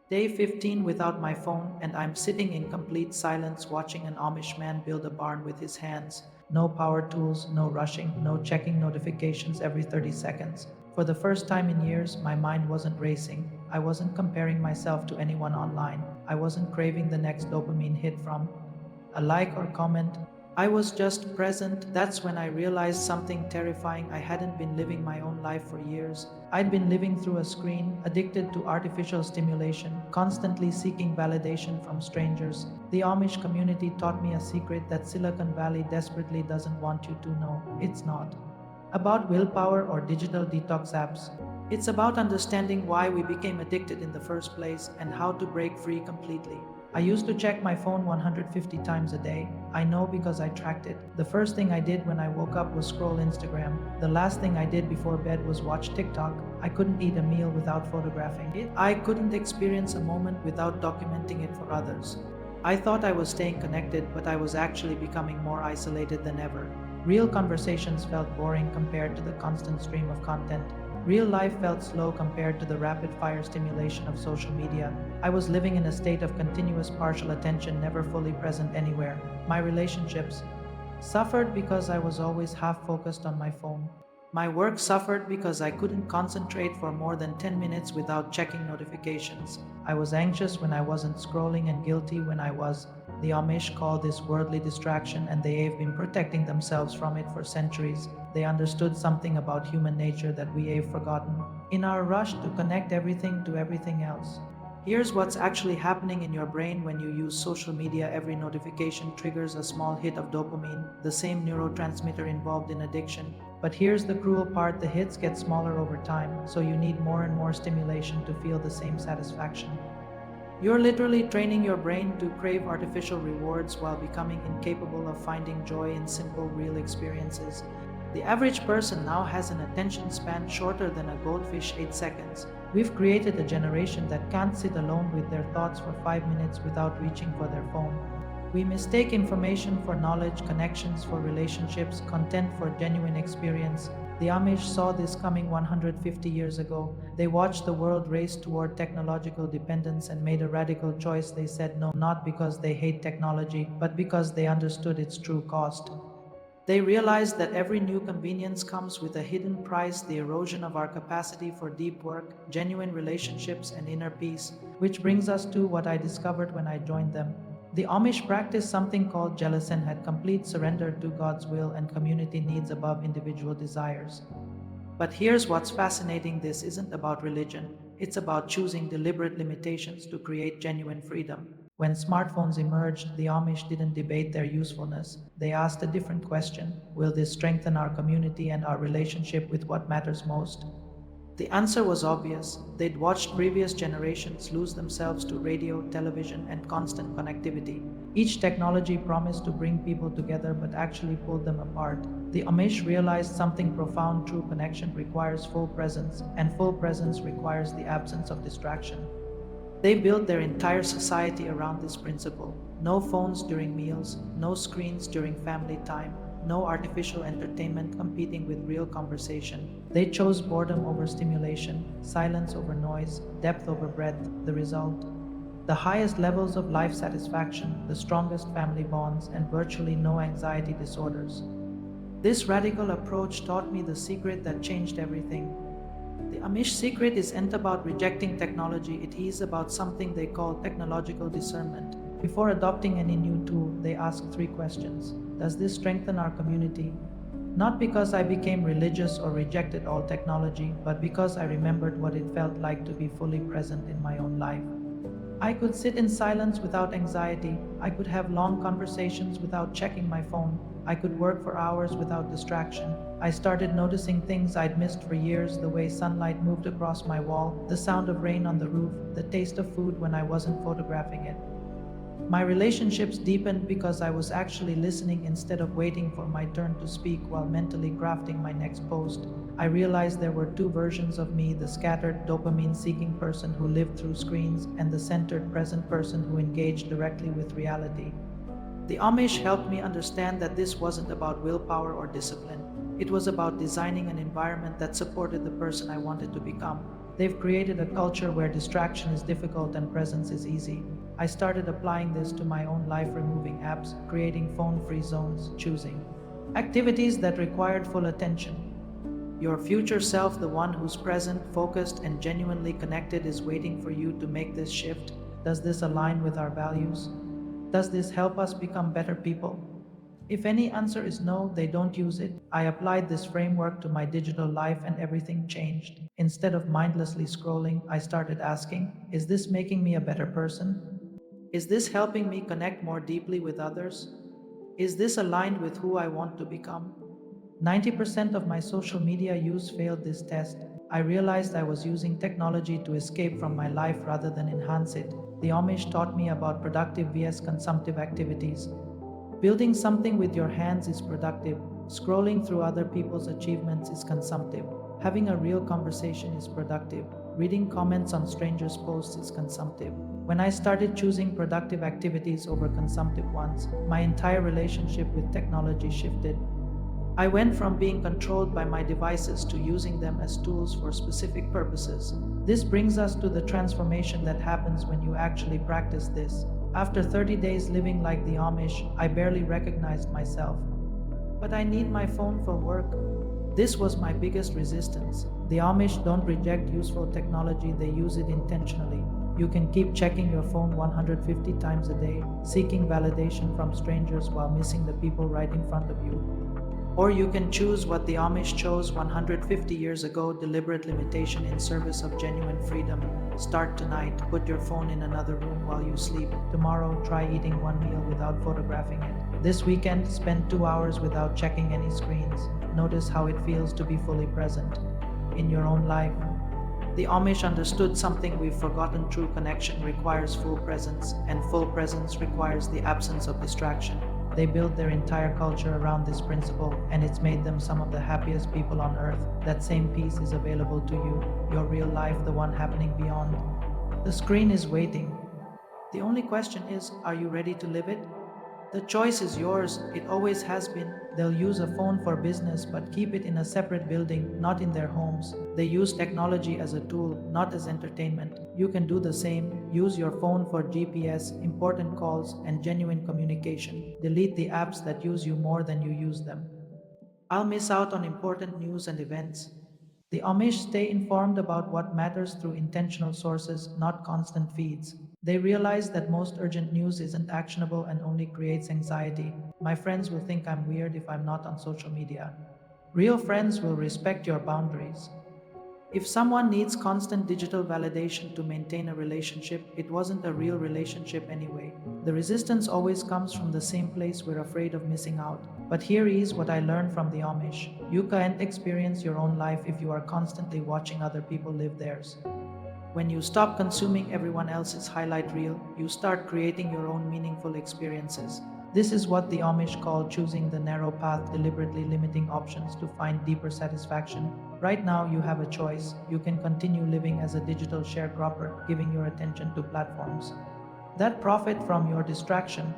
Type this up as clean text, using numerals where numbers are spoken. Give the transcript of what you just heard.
Day 15 without my phone, and I'm sitting in complete silence watching an Amish man build a barn with his hands. No power tools, no rushing, no checking notifications every 30 seconds. For the first time in years, my mind wasn't racing. I wasn't comparing myself to anyone online. I wasn't craving the next dopamine hit from a like or comment. I was just present. That's when I realized something terrifying. I hadn't been living my own life for years. I'd been living through a screen, addicted to artificial stimulation, constantly seeking validation from strangers. The Amish community taught me a secret that Silicon Valley desperately doesn't want you to know. It's not about willpower or digital detox apps. It's about understanding why we became addicted in the first place and how to break free completely. I used to check my phone 150 times a day. I know because I tracked it. The first thing I did when I woke up was scroll Instagram. The last thing I did before bed was watch TikTok. I couldn't eat a meal without photographing it. I couldn't experience a moment without documenting it for others. I thought I was staying connected, but I was actually becoming more isolated than ever. Real conversations felt boring compared to the constant stream of content. Real life felt slow compared to the rapid fire stimulation of social media. I was living in a state of continuous partial attention, never fully present anywhere. My relationships suffered because I was always half focused on my phone. My work suffered because I couldn't concentrate for more than 10 minutes without checking notifications. I was anxious when I wasn't scrolling and guilty when I was. The Amish call this worldly distraction, and they have been protecting themselves from it for centuries. They understood something about human nature that we have forgotten in our rush to connect everything to everything else. Here's what's actually happening in your brain when you use social media. Every notification triggers a small hit of dopamine, the same neurotransmitter involved in addiction. But here's the cruel part: the hits get smaller over time, so you need more and more stimulation to feel the same satisfaction. You're literally training your brain to crave artificial rewards while becoming incapable of finding joy in simple, real experiences. The average person now has an attention span shorter than a goldfish, 8 seconds. We've created a generation that can't sit alone with their thoughts for 5 minutes without reaching for their phone. We mistake information for knowledge, connections for relationships, content for genuine experience. The Amish saw this coming 150 years ago. They watched the world race toward technological dependence and made a radical choice. They said no, not because they hate technology, but because they understood its true cost. They realized that every new convenience comes with a hidden price: the erosion of our capacity for deep work, genuine relationships, and inner peace. Which brings us to what I discovered when I joined them. The Amish practice something called Gelassenheit, complete surrender to God's will and community needs above individual desires. But here's what's fascinating: this isn't about religion, it's about choosing deliberate limitations to create genuine freedom. When smartphones emerged, the Amish didn't debate their usefulness. They asked a different question: will this strengthen our community and our relationship with what matters most? The answer was obvious. They'd watched previous generations lose themselves to radio, television, and constant connectivity. Each technology promised to bring people together but actually pulled them apart. The Amish realized something profound: true connection requires full presence, and full presence requires the absence of distraction. They built their entire society around this principle: no phones during meals, no screens during family time, no artificial entertainment competing with real conversation. They chose boredom over stimulation, silence over noise, depth over breadth. The result: the highest levels of life satisfaction, the strongest family bonds, and virtually no anxiety disorders. This radical approach taught me the secret that changed everything. The Amish secret isn't about rejecting technology, it is about something they call technological discernment. Before adopting any new tool, they ask three questions. Does this strengthen our community? Not because I became religious or rejected all technology, but because I remembered what it felt like to be fully present in my own life. I could sit in silence without anxiety. I could have long conversations without checking my phone. I could work for hours without distraction. I started noticing things I'd missed for years: the way sunlight moved across my wall, the sound of rain on the roof, the taste of food when I wasn't photographing it. My relationships deepened because I was actually listening instead of waiting for my turn to speak while mentally crafting my next post. I realized there were two versions of me: the scattered, dopamine seeking person who lived through screens, and the centered, present person who engaged directly with reality. The Amish helped me understand that this wasn't about willpower or discipline. It was about designing an environment that supported the person I wanted to become. They've created a culture where distraction is difficult and presence is easy. I started applying this to my own life, removing apps, creating phone free zones, choosing activities that required full attention. Your future self, the one who's present, focused, and genuinely connected, is waiting for you to make this shift. Does this align with our values? Does this help us become better people? If any answer is no, they don't use it. I applied this framework to my digital life and everything changed. Instead of mindlessly scrolling, I started asking, is this making me a better person? Is this helping me connect more deeply with others? Is this aligned with who I want to become? 90% of my social media use failed this test. I realized I was using technology to escape from my life rather than enhance it. The Amish taught me about productive vs consumptive activities. Building something with your hands is productive. Scrolling through other people's achievements is consumptive. Having a real conversation is productive. Reading comments on strangers' posts is consumptive. When I started choosing productive activities over consumptive ones, my entire relationship with technology shifted. I went from being controlled by my devices to using them as tools for specific purposes. This brings us to the transformation that happens when you actually practice this. After 30 days living like the Amish, I barely recognized myself. But I need my phone for work. This was my biggest resistance. The Amish don't reject useful technology, they use it intentionally. You can keep checking your phone 150 times a day, seeking validation from strangers while missing the people right in front of you. Or you can choose what the Amish chose 150 years ago: deliberate limitation in service of genuine freedom. Start tonight, put your phone in another room while you sleep. Tomorrow, try eating one meal without photographing it. This weekend, spend 2 hours without checking any screens. Notice how it feels to be fully present in your own life. The Amish understood something we've forgotten: true connection requires full presence, and full presence requires the absence of distraction. They built their entire culture around this principle, and it's made them some of the happiest people on earth. That same peace is available to you. Your real life, the one happening beyond the screen, is waiting. The only question is, are you ready to live it? The choice is yours. It always has been. They'll use a phone for business but keep it in a separate building, not in their homes. They use technology as a tool, not as entertainment. You can do the same. Use your phone for GPS, important calls, and genuine communication. Delete the apps that use you more than you use them. I'll miss out on important news and events. The Amish stay informed about what matters through intentional sources, not constant feeds. They realize that most urgent news isn't actionable and only creates anxiety. My friends will think I'm weird if I'm not on social media. Real friends will respect your boundaries. If someone needs constant digital validation to maintain a relationship, it wasn't a real relationship anyway. The resistance always comes from the same place: we're afraid of missing out. But here is what I learned from the Amish: you can't experience your own life if you are constantly watching other people live theirs. When you stop consuming everyone else's highlight reel, you start creating your own meaningful experiences. This is what the Amish call choosing the narrow path, deliberately limiting options to find deeper satisfaction. Right now, you have a choice. You can continue living as a digital sharecropper, giving your attention to platforms that profit from your distraction,